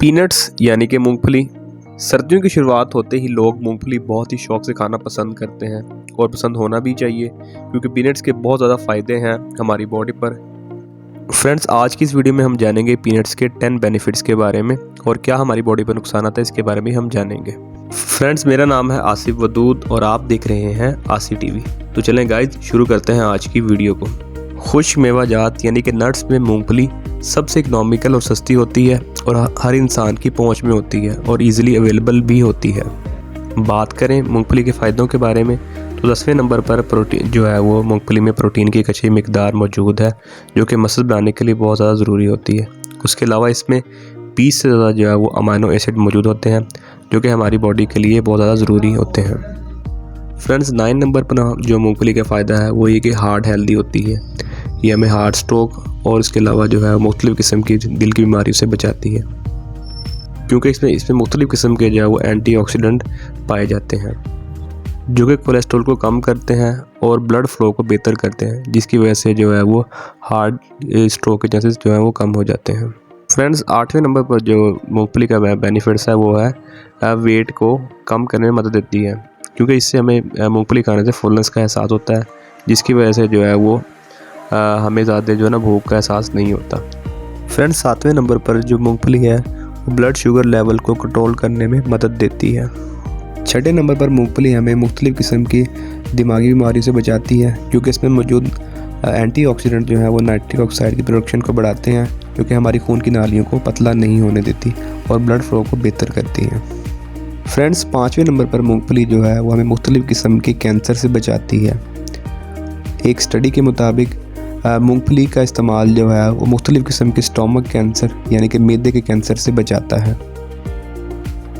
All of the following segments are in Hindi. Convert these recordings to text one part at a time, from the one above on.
पीनट्स यानी कि मूंगफली। सर्दियों की शुरुआत होते ही लोग मूंगफली बहुत ही शौक से खाना पसंद करते हैं और पसंद होना भी चाहिए, क्योंकि पीनट्स के बहुत ज़्यादा फ़ायदे हैं हमारी बॉडी पर। फ्रेंड्स, आज की इस वीडियो में हम जानेंगे पीनट्स के 10 बेनिफिट्स के बारे में और क्या हमारी बॉडी पर नुकसान आता है इसके बारे में हम जानेंगे। फ्रेंड्स, मेरा नाम है आसिफ वदूद और आप देख रहे हैं आसी टीवी। तो चलें गाइज, शुरू करते हैं आज की वीडियो को। खुश मेवा जात यानी कि नट्स में मूंगफली सबसे इकोनॉमिकल और सस्ती होती है और हर इंसान की पहुंच में होती है और इजीली अवेलेबल भी होती है। बात करें मूंगफली के फ़ायदों के बारे में तो 10वें नंबर पर प्रोटीन जो है वो मूंगफली में प्रोटीन की एक अच्छी मिकदार मौजूद है, जो कि मसल बनाने के लिए बहुत ज़्यादा ज़रूरी होती है। उसके अलावा इसमें 20 से ज़्यादा जो है वो अमाइनो एसिड मौजूद होते हैं, जो कि हमारी बॉडी के लिए बहुत ज़्यादा ज़रूरी होते हैं। फ्रेंड्स, 9 नंबर पर जो मूंगफली का फ़ायदा है वो ये कि हार्ट हेल्दी होती है। ये हमें हार्ट स्ट्रोक और इसके अलावा जो है मुख्तलिफ़ किस्म की दिल की बीमारियों से बचाती है, क्योंकि इसमें मुख्तलिफ़ किस्म के जो है वो एंटीऑक्सीडेंट पाए जाते हैं, जो कि कोलेस्ट्रॉल को कम करते हैं और ब्लड फ्लो को बेहतर करते हैं, जिसकी वजह से जो है वो हार्ट स्ट्रोक के चांसेस जो है वो कम हो जाते हैं। फ्रेंड्स, 8वें नंबर पर जो मूंगफली का बेनिफिट्स है वो है वेट को कम करने में मदद देती है, क्योंकि इससे हमें मूंगफली खाने से फुलनेस का एहसास होता है, जिसकी वजह से जो है वो हमें ज़्यादा जो है ना भूख का एहसास नहीं होता। फ्रेंड्स, 7वें नंबर पर जो मूंगफली है वो ब्लड शुगर लेवल को कंट्रोल करने में मदद देती है। 6ठे नंबर पर मूंगफली हमें मुख्तलिफ़ किस्म की दिमागी बीमारियों से बचाती है, क्योंकि इसमें मौजूद एंटीऑक्सीडेंट जो है वो नाइट्रिक ऑक्साइड की प्रोडक्शन को बढ़ाते हैं, जो कि हमारी खून की नालियों को पतला नहीं होने देती और ब्लड फ्लो को बेहतर करती है। फ्रेंड्स, 5वें नंबर पर मूंगफली जो है वो हमें मुख्तलिफ़ किस्म के कैंसर से बचाती है। एक स्टडी के मुताबिक मूंगफली का इस्तेमाल जो है वो मुख्तलिफ़ किस्म के स्टोमक कैंसर यानी कि मैदे के कैंसर से बचाता है।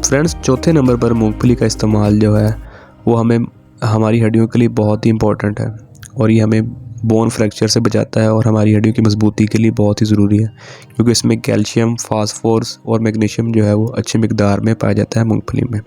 फ्रेंड्स, चौथे नंबर पर मूंगफली का इस्तेमाल जो है वो हमें हमारी हड्डियों के लिए बहुत ही इम्पोर्टेंट है और ये हमें बोन फ्रैक्चर से बचाता है और हमारी हड्डियों की मजबूती के लिए बहुत ही ज़रूरी है, क्योंकि इसमें कैल्शियम, फास्फोरस और मैग्नीशियम जो है वो अच्छी मिकदार में पाया जाता है मूंगफली में।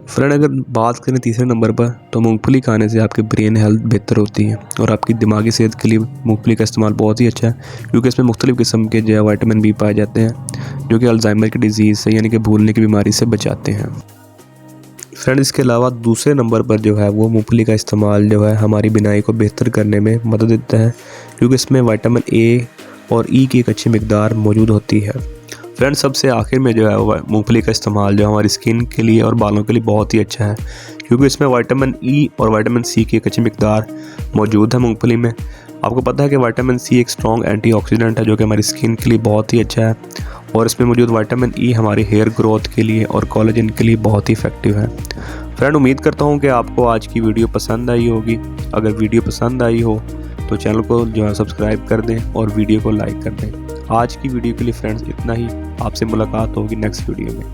फ्रेंड, अगर बात करें तीसरे नंबर पर तो मूंगफली खाने से आपकी ब्रेन हेल्थ बेहतर होती है और आपकी दिमागी सेहत के लिए मूंगफली का इस्तेमाल बहुत ही अच्छा है, क्योंकि इसमें मुख्तलिफ़ किस्म के जो है विटामिन बी पाए जाते हैं, जो कि अल्जाइमर की डिजीज़ से यानी कि भूलने की बीमारी से बचाते हैं। फ्रेंड, इसके अलावा दूसरे नंबर पर जो है वो मूंगफली का इस्तेमाल जो है हमारी बिनाई को बेहतर करने में मदद देता है, क्योंकि इसमें विटामिन ए और ई की एक अच्छी मिकदार मौजूद होती है। फ्रेंड्स, सबसे आखिर में जो है वो मूंगफली का इस्तेमाल जो हमारी स्किन के लिए और बालों के लिए बहुत ही अच्छा है, क्योंकि इसमें विटामिन ई और विटामिन सी की एक अच्छी मिकदार मौजूद है मूंगफली में। आपको पता है कि विटामिन सी एक स्ट्रॉन्ग एंटीऑक्सीडेंट है, जो कि हमारी स्किन के लिए बहुत ही अच्छा है, और इसमें मौजूद विटामिन ई हमारी हेयर ग्रोथ के लिए और कोलेजन के लिए बहुत ही इफेक्टिव है। फ्रेंड, उम्मीद करता हूँ कि आपको आज की वीडियो पसंद आई होगी। अगर वीडियो पसंद आई हो तो चैनल को जो है सब्सक्राइब कर दें और वीडियो को लाइक कर दें। आज की वीडियो के लिए फ्रेंड्स इतना ही। आपसे मुलाकात होगी नेक्स्ट वीडियो में।